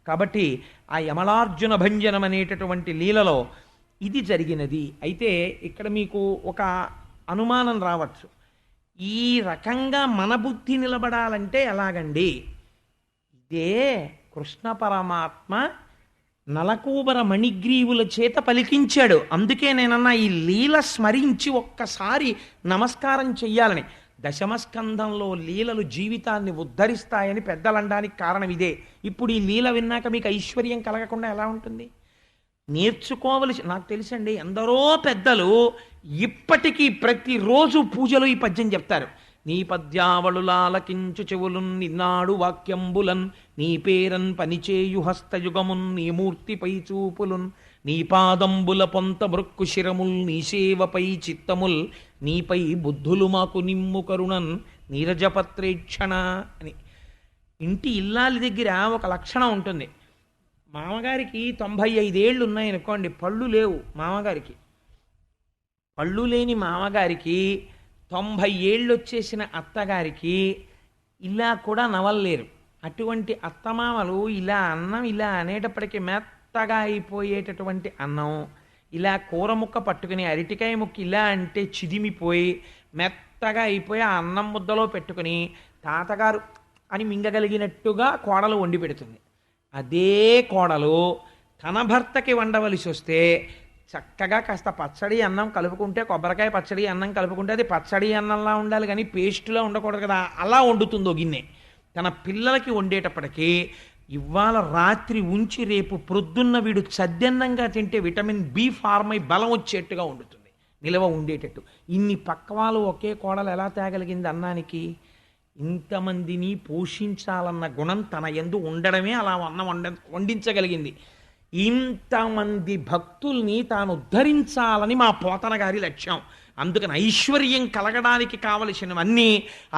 కాబట్టి ఆ యమలార్జున భంజనం అనేటటువంటి లీలలో ఇది జరిగినది. అయితే ఇక్కడ మీకు ఒక అనుమానం రావచ్చు, ఈ రకంగా మన బుద్ధి నిలబడాలంటే ఎలాగండి? ఇదే కృష్ణ పరమాత్మ నలకూబర మణిగ్రీవుల చేత పలికించాడు. అందుకే నేనన్నా ఈ లీల స్మరించి ఒక్కసారి నమస్కారం చెయ్యాలని. దశమస్కంధంలో లీలలు జీవితాన్ని ఉద్ధరిస్తాయని పెద్దలండానికి కారణం ఇదే. ఇప్పుడు ఈ లీల విన్నాక మీకు ఐశ్వర్యం కలగకుండా ఎలా ఉంటుంది? నేర్చుకోవలసి, నాకు తెలుసండి ఎందరో పెద్దలు ఇప్పటికీ ప్రతిరోజు పూజలు ఈ పద్యం చెప్తారు. నీ పద్యావళులాలకించు చెవులున్ నిన్నాడు వాక్యంబులన్, నీ పేరన్ పనిచేయు హస్తయుగమున్, నీ మూర్తిపై చూపులున్, నీ పాదంబుల పొంత మృక్కు శిరముల్, నీ సేవపై చిత్తముల్, నీపై బుద్ధులు మాకు నిమ్ము కరుణన్ నీరజపత్రేక్షణ అని. ఇంటి ఇల్లాలి దగ్గర ఒక లక్షణం ఉంటుంది. మామగారికి 95 ఏళ్ళు ఉన్నాయనుకోండి, పళ్ళు లేవు మామగారికి. పళ్ళు లేని మామగారికి 90 ఏళ్ళు వచ్చేసిన అత్తగారికి ఇలా కూడా నవలలేరు. అటువంటి అత్తమామలు ఇలా అన్నం ఇలా అనేటప్పటికీ మెత్తగా అయిపోయేటటువంటి అన్నం, ఇలా కూర ముక్క పట్టుకుని అరటికాయ ముక్క ఇలా అంటే చిదిమిపోయి మెత్తగా అయిపోయి ఆ అన్నం ముద్దలో పెట్టుకుని తాతగారు అని మింగగలిగినట్టుగా కోడలు వండి పెడుతుంది. అదే కోడలు తన భర్తకి వండవలసి వస్తే చక్కగా కాస్త పచ్చడి అన్నం కలుపుకుంటే, కొబ్బరికాయ పచ్చడి అన్నం కలుపుకుంటే అది పచ్చడి అన్నంలా ఉండాలి కానీ పేస్టులా ఉండకూడదు కదా, అలా వండుతుందో గిన్నె. తన పిల్లలకి వండేటప్పటికీ ఇవాళ రాత్రి ఉంచి రేపు ప్రొద్దున్న వీడు చద్దన్నంగా తింటే విటమిన్ బి ఫార్మ్ అయి బలం వచ్చేట్టుగా వండుతుంది, నిలవ ఉండేటట్టు. ఇన్ని పక్వాలు ఒకే కోడలు ఎలా తేగలిగింది అన్నానికి? ఇంతమందిని పోషించాలన్న గుణం తన యందు ఉండడమే అలా అన్నం వండించగలిగింది. ఇంతమంది భక్తుల్ని తాను ఉద్ధరించాలని మా పోతన గారి లక్ష్యం. అందుకని ఐశ్వర్యం కలగడానికి కావలసినవన్నీ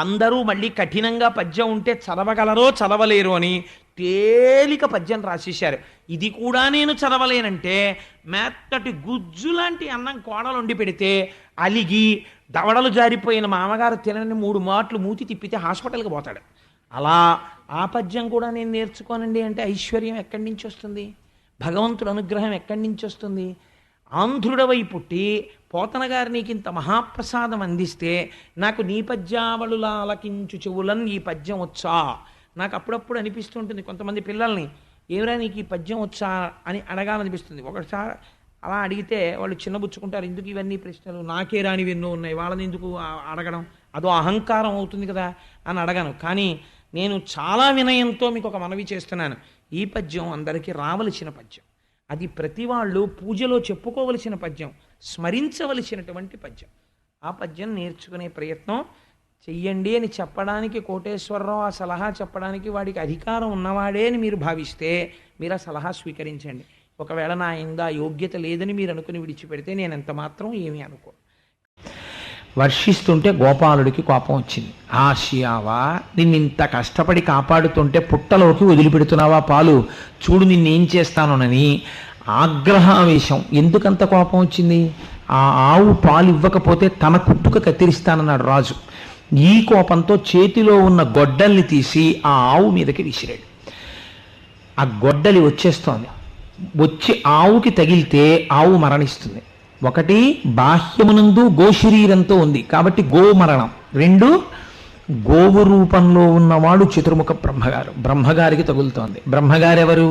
అందరూ మళ్ళీ కఠినంగా పద్యం ఉంటే చదవగలరో చదవలేరు అని తేలిక పద్యం రాసేశారు. ఇది కూడా నేను చదవలేనంటే మెత్తటి గుజ్జు లాంటి అన్నం కోడలు వండి పెడితే అలిగి దవడలు జారిపోయిన మామగారు తినని 3 మాటలు మూతి తిప్పితే హాస్పిటల్కి పోతాడు. అలా ఆ పద్యం కూడా నేను నేర్చుకోనండి అంటే ఐశ్వర్యం ఎక్కడి నుంచి వస్తుంది? భగవంతుడు అనుగ్రహం ఎక్కడి నుంచి వస్తుంది? ఆంధ్రుడవై పుట్టి పోతన గారు నీకు ఇంత మహాప్రసాదం అందిస్తే నాకు నీ పద్యావళులా ఆలకించు చెవులన్ ఈ పద్యం వచ్చా? నాకు అప్పుడప్పుడు అనిపిస్తుంటుంది, కొంతమంది పిల్లల్ని, ఏమిరా నీకు ఈ పద్యం వచ్చా అని అడగాలనిపిస్తుంది. ఒకసారి అలా అడిగితే వాళ్ళు చిన్నబుచ్చుకుంటారు, ఎందుకు ఇవన్నీ ప్రశ్నలు, నాకే రానివి ఎన్నో ఉన్నాయి, వాళ్ళని ఎందుకు అడగడం, అదో అహంకారం అవుతుంది కదా అని అడగను. కానీ నేను చాలా వినయంతో మీకు ఒక మనవి చేస్తున్నాను. ఈ పద్యం అందరికీ రావలసిన పద్యం, అది ప్రతి వాళ్ళు పూజలో చెప్పుకోవలసిన పద్యం, స్మరించవలసినటువంటి పద్యం. ఆ పద్యం నేర్చుకునే ప్రయత్నం చెయ్యండి అని చెప్పడానికి కోటేశ్వరరావు ఆ సలహా చెప్పడానికి వాడికి అధికారం ఉన్నవాడే అని మీరు భావిస్తే మీరు ఆ సలహా స్వీకరించండి. ఒకవేళ నా ఇందా యోగ్యత లేదని మీరు అనుకుని విడిచిపెడితే నేను ఎంత మాత్రం ఏమీ అనుకో. వర్షిస్తుంటే గోపాలుడికి కోపం వచ్చింది. ఆశయావా, నిన్నింత కష్టపడి కాపాడుతుంటే పుట్టలోకి వదిలిపెడుతున్నావా పాలు, చూడు నిన్నేం చేస్తానోనని ఆగ్రహావేశం. ఎందుకంత కోపం వచ్చింది? ఆ ఆవు పాలు ఇవ్వకపోతే తన కుట్టుక కత్తిరిస్తానన్నాడు రాజు. ఈ కోపంతో చేతిలో ఉన్న గొడ్డల్ని తీసి ఆ ఆవు మీదకి విసిరాడు. ఆ గొడ్డలి వచ్చేస్తోంది. వచ్చి ఆవుకి తగిలితే ఆవు మరణిస్తుంది. ఒకటి, బాహ్యమునందు గోశరీరంతో ఉంది కాబట్టి గో మరణం. 2, గోవు రూపంలో ఉన్నవాడు చతుర్ముఖ బ్రహ్మగారు, బ్రహ్మగారికి తగులుతోంది. బ్రహ్మగారెవరు?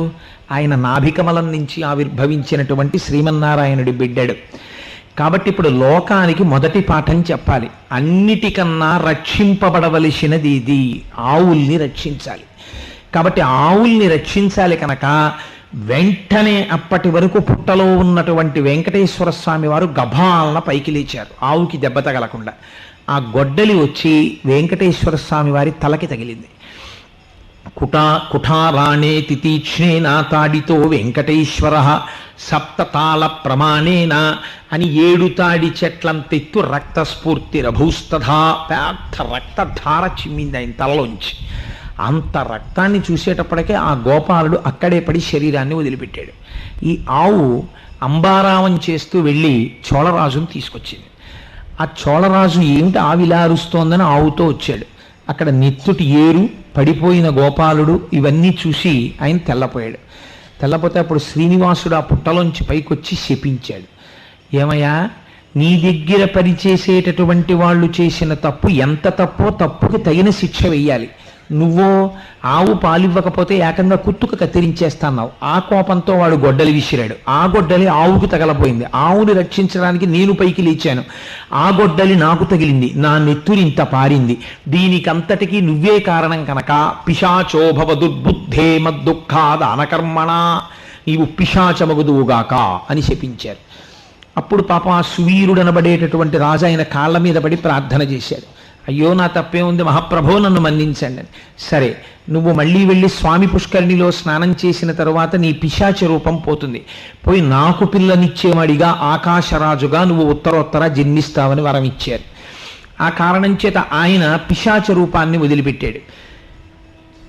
ఆయన నాభికమలం నుంచి ఆవిర్భవించినటువంటి శ్రీమన్నారాయణుడి బిడ్డడు. కాబట్టి ఇప్పుడు లోకానికి మొదటి పాఠం చెప్పాలి. అన్నిటికన్నా రక్షింపబడవలసినది ఇది, ఆవుల్ని రక్షించాలి. కాబట్టి ఆవుల్ని రక్షించాలి కనుక వెంటనే అప్పటి వరకు పుట్టలో ఉన్నటువంటి వెంకటేశ్వర స్వామి వారు గభాలన పైకి లేచారు, ఆవుకి దెబ్బ తగలకుండా. ఆ గొడ్డలి వచ్చి వెంకటేశ్వర స్వామి వారి తలకి తగిలింది. కుఠారాణే తితీక్ష్ణేన తాడితో వెంకటేశ్వర సప్తతాళ ప్రమాణేన అని 7 తాడి చెట్లంతెత్తు రక్తస్ఫూర్తి రభూస్తథా, పెద్ద రక్తధార చిమ్మింది ఆయన తలలోంచి. అంత రక్తాన్ని చూసేటప్పటికే ఆ గోపాలుడు అక్కడే పడి శరీరాన్ని వదిలిపెట్టాడు. ఈ ఆవు అంబారావం చేస్తూ వెళ్ళి చోళరాజును తీసుకొచ్చింది. ఆ చోళరాజు ఏమిటి ఆవిలా అరుస్తోందని ఆవుతో వచ్చాడు. అక్కడ నెత్తుటి ఏరు, పడిపోయిన గోపాలుడు ఇవన్నీ చూసి ఆయన తెల్లపోయాడు. తెల్లపోతే అప్పుడు శ్రీనివాసుడు ఆ పుట్టలోంచి పైకొచ్చి శపించాడు. ఏమయ్యా, నీ దగ్గర పనిచేసేటటువంటి వాళ్ళు చేసిన తప్పు ఎంత తప్పో తప్పుకి తగిన శిక్ష వెయ్యాలి. నువ్వో ఆవు పాలివ్వకపోతే ఏకంగా కుత్తుకు కత్తిరించేస్తాన్నావు. ఆ కోపంతో వాడు గొడ్డలి విసిరాడు. ఆ గొడ్డలి ఆవుకు తగలపోయింది. ఆవుని రక్షించడానికి నేను పైకి లేచాను. ఆ గొడ్డలి నాకు తగిలింది. నా నెత్తురింత పారింది. దీనికంతటికీ నువ్వే కారణం కనుక పిశాచోభవ దుర్బుద్ధే మద్దుఃఖాదానకర్మణ, నీవు పిశాచమగుదువుగాక అని శపించారు. అప్పుడు పాపం ఆ సువీరుడనబడేటటువంటి రాజు ఆయన కాళ్ళ మీద పడి ప్రార్థన చేశాడు. అయ్యో, నా తప్పే ఉంది మహాప్రభో, నన్ను మన్నించండి అని. సరే, నువ్వు మళ్ళీ వెళ్ళి స్వామి పుష్కరిణిలో స్నానం చేసిన తరువాత నీ పిశాచ రూపం పోతుంది. పోయి నాకు పిల్లనిచ్చేవాడిగా ఆకాశరాజుగా నువ్వు ఉత్తరోత్తర జన్మిస్తావని వరం ఇచ్చారు. ఆ కారణం చేత ఆయన పిశాచ రూపాన్ని వదిలిపెట్టాడు.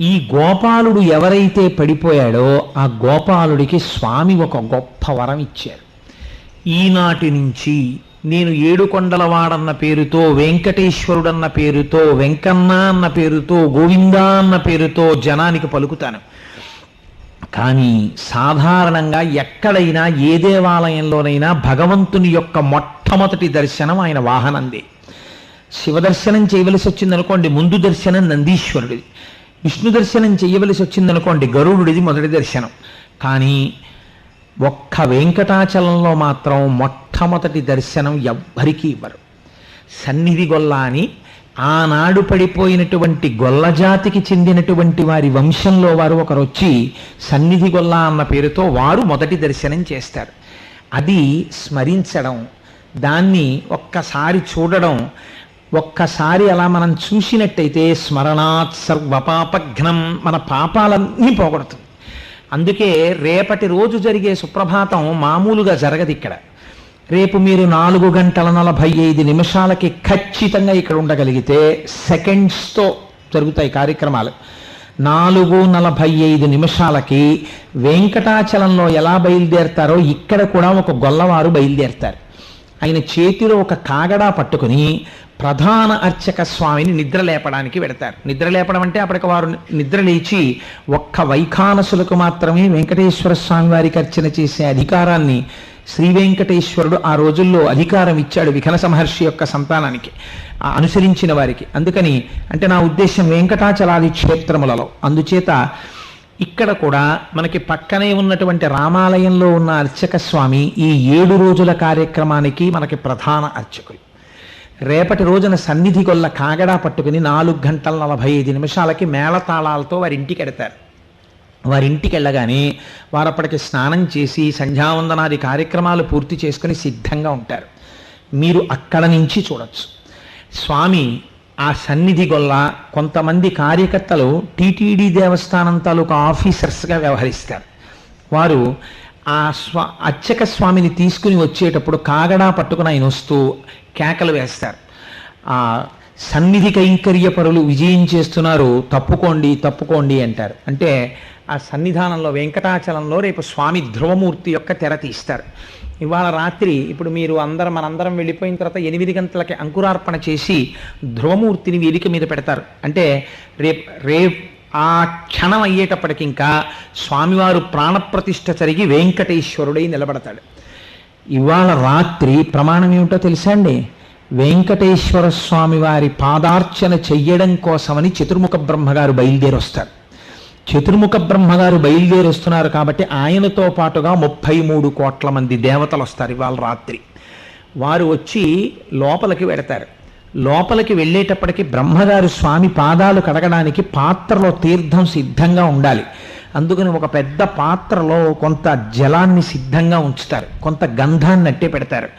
ఈ గోపాలుడు ఎవరైతే పడిపోయాడో ఆ గోపాలుడికి స్వామి ఒక గొప్ప వరం ఇచ్చారు. ఈనాటి నుంచి నేను ఏడుకొండలవాడన్న పేరుతో, వెంకటేశ్వరుడన్న పేరుతో, వెంకన్న అన్న పేరుతో, గోవిందా అన్న పేరుతో జనానికి పలుకుతాను. కానీ సాధారణంగా ఎక్కడైనా ఏ దేవాలయంలోనైనా భగవంతుని యొక్క మొట్టమొదటి దర్శనం ఆయన వాహనందే. శివదర్శనం చేయవలసి వచ్చిందనుకోండి, ముందు దర్శనం నందీశ్వరుడిది. విష్ణు దర్శనం చేయవలసి వచ్చిందనుకోండి, గరుడుడిది మొదటి దర్శనం. కానీ ఒక్క వెంకటాచలంలో మాత్రం మొట్టమొదటి దర్శనం ఎవ్వరికీ ఇవ్వరు. సన్నిధి గొల్ల అని ఆనాడు పడిపోయినటువంటి గొల్లజాతికి చెందినటువంటి వారి వంశంలో వారు ఒకరు వచ్చి సన్నిధి గొల్ల అన్న పేరుతో వారు మొదటి దర్శనం చేస్తారు. అది స్మరించడం, దాన్ని ఒక్కసారి చూడడం, ఒక్కసారి అలా మనం చూసినట్టయితే స్మరణాత్ సర్వపాపఘ్నం, మన పాపాలన్నీ పోగొడుతుంది. అందుకే రేపటి రోజు జరిగే సుప్రభాతం మామూలుగా జరగదు ఇక్కడ. రేపు మీరు 4:45 ఖచ్చితంగా ఇక్కడ ఉండగలిగితే సెకండ్స్తో జరుగుతాయి కార్యక్రమాలు. 4:45 వెంకటాచలంలో ఎలా బయలుదేరతారో ఇక్కడ కూడా ఒక గొల్లవారు బయలుదేరతారు. ఆయన చేతిలో ఒక కాగడా పట్టుకుని ప్రధాన అర్చక స్వామిని నిద్ర లేపడానికి వెడతారు. నిద్ర లేపడం అంటే అప్పటికి వారు నిద్ర లేచి ఒక్క వైఖానసులకు మాత్రమే వెంకటేశ్వర స్వామి వారికి అర్చన చేసే అధికారాన్ని శ్రీ వెంకటేశ్వరుడు ఆ రోజుల్లో అధికారం ఇచ్చాడు విఘనస మహర్షి యొక్క సంతానానికి, అనుసరించిన వారికి. అందుకని అంటే నా ఉద్దేశం వెంకటాచలాది క్షేత్రములలో. అందుచేత ఇక్కడ కూడా మనకి పక్కనే ఉన్నటువంటి రామాలయంలో ఉన్న అర్చక స్వామి ఈ 7 రోజుల కార్యక్రమానికి మనకి ప్రధాన అర్చకులు. రేపటి రోజున సన్నిధి గొల్ల కాగడా పట్టుకుని 4:45 మేళతాళాలతో వారింటికి వెడతారు. వారింటికి వెళ్ళగానే వారు అప్పటికి స్నానం చేసి సంధ్యావందనాది కార్యక్రమాలు పూర్తి చేసుకుని సిద్ధంగా ఉంటారు. మీరు అక్కడ నుంచి చూడొచ్చు. స్వామి ఆ సన్నిధి గొల్ల కొంతమంది కార్యకర్తలు టీటీడీ దేవస్థానం తాలూకా ఆఫీసర్స్గా వ్యవహరిస్తారు. వారు ఆ అర్చక స్వామిని తీసుకుని వచ్చేటప్పుడు కాగడా పట్టుకుని ఆయన వస్తూ కేకలు వేస్తారు. ఆ సన్నిధి కైంకర్య పరులు విజయం చేస్తున్నారు, తప్పుకోండి తప్పుకోండి అంటారు. అంటే ఆ సన్నిధానంలో వెంకటాచలంలో రేపు స్వామి ధ్రువమూర్తి యొక్క తెర తీస్తారు. ఇవాళ రాత్రి ఇప్పుడు మీరు మనందరం వెళ్ళిపోయిన తర్వాత 8 గంటలకి అంకురార్పణ చేసి ధ్రువమూర్తిని వేదిక మీద పెడతారు. అంటే రేపు ఆ క్షణం అయ్యేటప్పటికి ఇంకా స్వామివారు ప్రాణప్రతిష్ఠ జరిగి వెంకటేశ్వరుడై నిలబడతాడు. ఇవాళ రాత్రి ప్రమాణం ఏమిటో తెలుసా అండి? వెంకటేశ్వర స్వామి వారి పాదార్చన చెయ్యడం కోసమని చతుర్ముఖ బ్రహ్మగారు బయలుదేరి వస్తారు. చతుర్ముఖ బ్రహ్మగారు బయలుదేరి వస్తున్నారు కాబట్టి ఆయనతో పాటుగా 33 కోట్ల మంది దేవతలు వస్తారు ఇవాళ రాత్రి. వారు వచ్చి లోపలికి వెడతారు. లోపలికి వెళ్ళేటప్పటికి బ్రహ్మగారు స్వామి పాదాలు కడగడానికి పాత్రలో తీర్థం సిద్ధంగా ఉండాలి. అందుకని ఒక పెద్ద పాత్రలో కొంత జలాన్ని సిద్ధంగా ఉంచుతారు, కొంత గంధాన్ని అట్టే పెడతారు.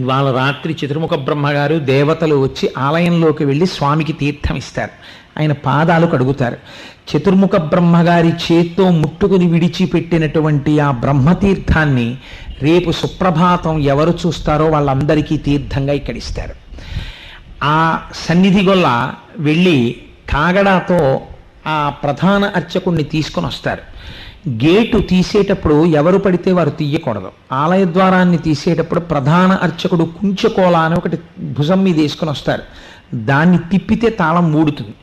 ఇవాళ రాత్రి చతుర్ముఖ బ్రహ్మగారు దేవతలు వచ్చి ఆలయంలోకి వెళ్ళి స్వామికి తీర్థం ఇస్తారు. ఆయన పాదాలు కడుగుతారు. చతుర్ముఖ బ్రహ్మగారి చేత్తో ముట్టుకుని విడిచిపెట్టినటువంటి ఆ బ్రహ్మతీర్థాన్ని రేపు సుప్రభాతం ఎవరు చూస్తారో వాళ్ళందరికీ తీర్థంగా ఇక్కడిస్తారు. ఆ సన్నిధి గొల్ల వెళ్ళి కాగడాతో ఆ ప్రధాన అర్చకుణ్ణి తీసుకొని వస్తారు. గేటు తీసేటప్పుడు ఎవరు పడితే వారు తీయకూడదు. ఆలయ ద్వారాన్ని తీసేటప్పుడు ప్రధాన అర్చకుడు కుంచకోల అని ఒకటి భుజం మీద వేసుకొని వస్తారు. దాన్ని తిప్పితే తాళం మూడుతుంది.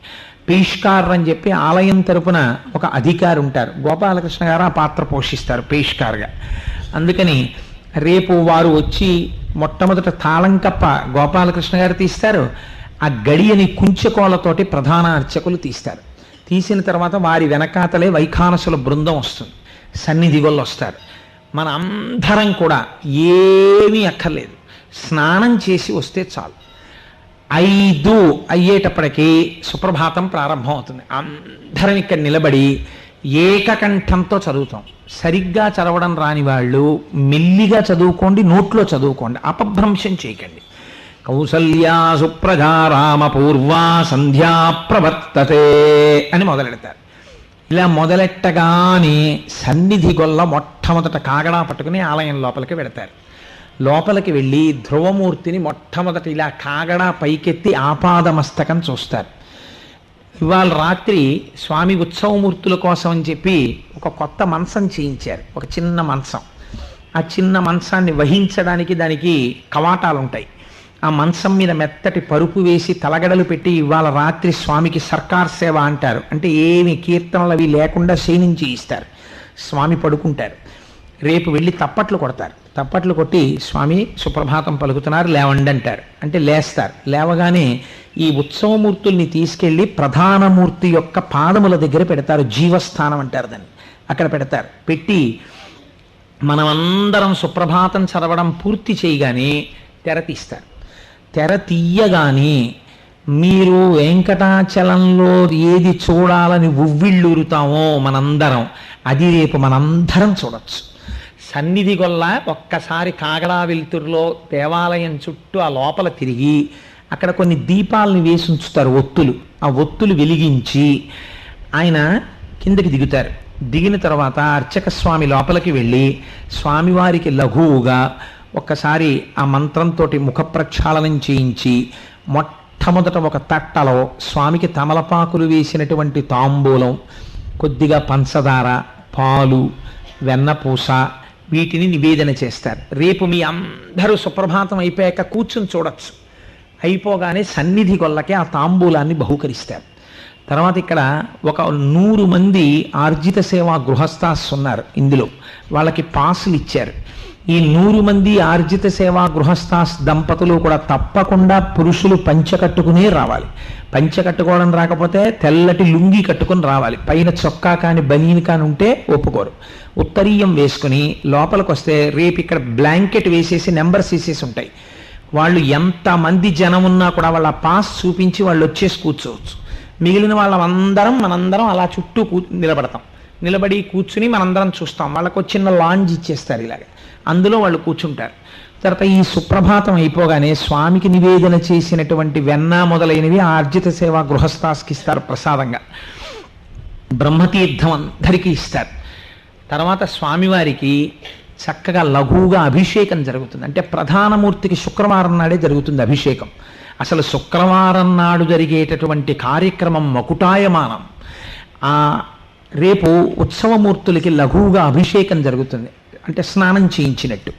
పేష్కార్ అని చెప్పి ఆలయం తరపున ఒక అధికారి ఉంటారు. గోపాలకృష్ణ గారు ఆ పాత్ర పోషిస్తారు పేష్కార్గా. అందుకని రేపు వారు వచ్చి మొట్టమొదట తాళం కప్ప గోపాలకృష్ణ గారు తీస్తారు. ఆ గడియని కుంచెకోలతోటి ప్రధాన అర్చకులు తీస్తారు. తీసిన తర్వాత వారి వెనకాతలే వైఖానసుల బృందం వస్తుంది, సన్నిధిగొళ్ళు వస్తారు. మన అందరం కూడా ఏమీ అక్కర్లేదు, స్నానం చేసి వస్తే చాలు. 5 అయ్యేటప్పటికీ సుప్రభాతం ప్రారంభం అవుతుంది. అందరం ఇక్కడ నిలబడి ఏకకంఠంతో చదువుతాం. సరిగ్గా చదవడం రాని వాళ్ళు మెల్లిగా చదువుకోండి, నోట్లో చదువుకోండి, అపభ్రంశం చేయకండి. కౌసల్యా సుప్రజా రామ పూర్వా సంధ్యా ప్రవర్తతే అని మొదలెడతారు. ఇలా మొదలెట్టగానే సన్నిధి గొల్ల మొట్టమొదట కాగడా పట్టుకుని ఆలయం లోపలికి వెడతారు. లోపలికి వెళ్ళి ధ్రువమూర్తిని మొట్టమొదట ఇలా కాగడా పైకెత్తి ఆపాదమస్తకం చూస్తారు. ఇవాళ రాత్రి స్వామి ఉత్సవమూర్తుల కోసం అని చెప్పి ఒక కొత్త మంచం చేయించారు, ఒక చిన్న మంచం. ఆ చిన్న మంచాన్ని వహించడానికి దానికి కవాటాలు ఉంటాయి. ఆ మంచం మీద మెత్తటి పరుపు వేసి తలగడలు పెట్టి ఇవాళ రాత్రి స్వామికి సర్కార్ సేవ అంటారు. అంటే ఏమి కీర్తనలు అవి లేకుండా శయనించి ఇస్తారు. స్వామి పడుకుంటారు. రేపు వెళ్ళి తప్పట్లు కొడతారు. తప్పట్లు కొట్టి స్వామి సుప్రభాతం పలుకుతున్నారు లేవండి అంటారు. అంటే లేస్తారు. లేవగానే ఈ ఉత్సవమూర్తుల్ని తీసుకెళ్ళి ప్రధానమూర్తి యొక్క పాదముల దగ్గర పెడతారు. జీవస్థానం అంటారు దాన్ని. అక్కడ పెడతారు. పెట్టి మనమందరం సుప్రభాతం చదవడం పూర్తి చేయగానే తెర తీస్తారు. తెర తీయగానే మీరు వెంకటాచలంలో ఏది చూడాలని ఉవ్విళ్ళూరుతామో మనందరం, అది రేపు మనందరం చూడొచ్చు. సన్నిధి గొల్ల ఒక్కసారి కాగడా వెలుతురులో దేవాలయం చుట్టూ ఆ లోపల తిరిగి అక్కడ కొన్ని దీపాలని వేసి ఉంచుతారు, ఒత్తులు. ఆ ఒత్తులు వెలిగించి ఆయన కిందకి దిగుతారు. దిగిన తర్వాత అర్చక స్వామి లోపలికి వెళ్ళి స్వామివారికి లఘువుగా ఒక్కసారి ఆ మంత్రంతో ముఖ ప్రక్షాళనం చేయించి మొట్టమొదట ఒక తట్టలో స్వామికి తమలపాకులు వేసినటువంటి తాంబూలం, కొద్దిగా పంచదార, పాలు, వెన్నపూస వీటిని నివేదన చేస్తారు. రేపు మీ అందరూ సుప్రభాతం అయిపోయాక కూర్చుని చూడొచ్చు. అయిపోగానే సన్నిధి గొల్లకి ఆ తాంబూలాన్ని బహుకరిస్తారు. తర్వాత ఇక్కడ ఒక 100 మంది ఆర్జిత సేవా గృహస్థాస్ ఉన్నారు. ఇందులో వాళ్ళకి పాసులు ఇచ్చారు. ఈ 100 మంది ఆర్జిత సేవా గృహస్థాస్ దంపతులు కూడా తప్పకుండా పురుషులు పంచె కట్టుకునే రావాలి. పంచె కట్టుకోవడం రాకపోతే తెల్లటి లుంగి కట్టుకుని రావాలి. పైన చొక్కా కానీ బనీని కానీ ఉంటే ఒప్పుకోరు. ఉత్తరీయం వేసుకుని లోపలికి వస్తే రేపు ఇక్కడ బ్లాంకెట్ వేసేసి నెంబర్స్ వేసేసి ఉంటాయి. వాళ్ళు ఎంతమంది జనం ఉన్నా కూడా వాళ్ళ పాస్ చూపించి వాళ్ళు వచ్చేసి కూర్చోవచ్చు. మిగిలిన వాళ్ళందరం మనందరం అలా చుట్టూ నిలబడతాం. నిలబడి కూర్చుని మనందరం చూస్తాం. వాళ్ళకు చిన్న లాంజ్ ఇచ్చేస్తారు ఇలాగ, అందులో వాళ్ళు కూర్చుంటారు. తర్వాత ఈ సుప్రభాతం అయిపోగానే స్వామికి నివేదన చేసినటువంటి వెన్న మొదలైనవి ఆర్జిత సేవా గృహస్థాస్కి ఇస్తారు ప్రసాదంగా. బ్రహ్మతీర్థం అందరికీ ఇస్తారు. తర్వాత స్వామివారికి చక్కగా లఘువుగా అభిషేకం జరుగుతుంది. అంటే ప్రధానమూర్తికి శుక్రవారం నాడే జరుగుతుంది అభిషేకం. అసలు శుక్రవారం నాడు జరిగేటటువంటి కార్యక్రమం మకుటాయమానం. రేపు ఉత్సవమూర్తులకి లఘువుగా అభిషేకం జరుగుతుంది, అంటే స్నానం చేయించినట్టు.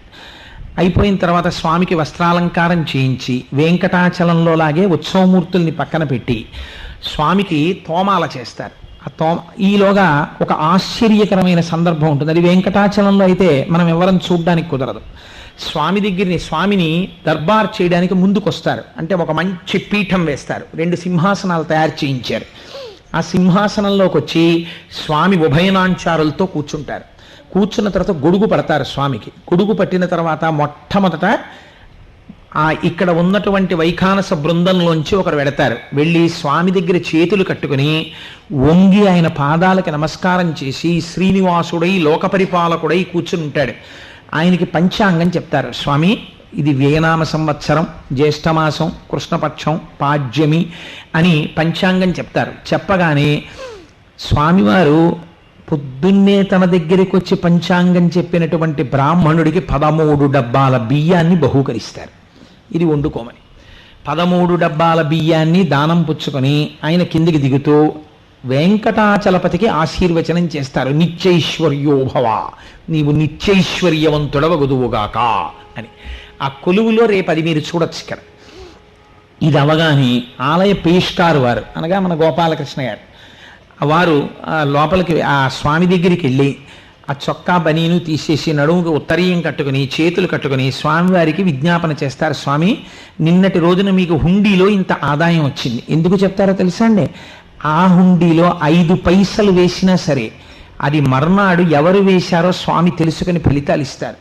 అయిపోయిన తర్వాత స్వామికి వస్త్రాలంకారం చేయించి వెంకటాచలంలో లాగే ఉత్సవమూర్తుల్ని పక్కన పెట్టి స్వామికి తోమాల చేస్తారు. ఈలోగా ఒక ఆశ్చర్యకరమైన సందర్భం ఉంటుంది. అది వెంకటాచలంలో అయితే మనం ఎవరం చూడడానికి కుదరదు. స్వామిని దర్బార్ చేయడానికి ముందుకొస్తారు. అంటే ఒక మంచి పీఠం వేస్తారు. 2 సింహాసనాలు తయారు చేయించారు. ఆ సింహాసనంలోకి వచ్చి స్వామి ఉభయనాంచారులతో కూర్చుంటారు. కూర్చున్న తర్వాత గొడుగు పడతారు స్వామికి. గొడుగు పట్టిన తర్వాత మొట్టమొదట ఇక్కడ ఉన్నటువంటి వైఖానస బృందంలోంచి ఒకరు వెడతారు. వెళ్ళి స్వామి దగ్గర చేతులు కట్టుకుని వంగి ఆయన పాదాలకి నమస్కారం చేసి శ్రీనివాసుడై లోకపరిపాలకుడై కూర్చుని ఉంటాడు. ఆయనకి పంచాంగం చెప్తారు. స్వామి, ఇది వ్యయనామ సంవత్సరం, జ్యేష్ఠమాసం, కృష్ణపక్షం, పాడ్యమి అని పంచాంగం చెప్తారు. చెప్పగానే స్వామివారు పొద్దున్నే తన దగ్గరికి వచ్చి పంచాంగం చెప్పినటువంటి బ్రాహ్మణుడికి 13 డబ్బాల బియ్యాన్ని బహూకరిస్తారు. ఇది వండుకోమని 13 డబ్బాల బియ్యాన్ని దానం పుచ్చుకొని ఆయన కిందికి దిగుతూ వెంకటాచలపతికి ఆశీర్వచనం చేస్తారు. నిత్యైశ్వర్యోభవ, నీవు నిత్యైశ్వర్యవంతుడవగుదువుగాక అని. ఆ కొలువులో రేపు అది మీరు చూడొచ్చు. ఇక్కడ ఇది అవగానే ఆలయ పేష్కారు వారు అనగా మన గోపాలకృష్ణ గారు వారు లోపలికి ఆ స్వామి దగ్గరికి వెళ్ళి ఆ చొక్కా బనీను తీసేసి నడుముకి ఉత్తరీయం కట్టుకుని చేతులు కట్టుకుని స్వామివారికి విజ్ఞాపన చేస్తారు. స్వామి, నిన్నటి రోజున మీకు హుండీలో ఇంత ఆదాయం వచ్చింది. ఎందుకు చెప్తారో తెలుసా అండి? ఆ హుండీలో 5 పైసలు వేసినా సరే అది మర్నాడు ఎవరు వేశారో స్వామి తెలుసుకుని ఫలితాలు ఇస్తారు.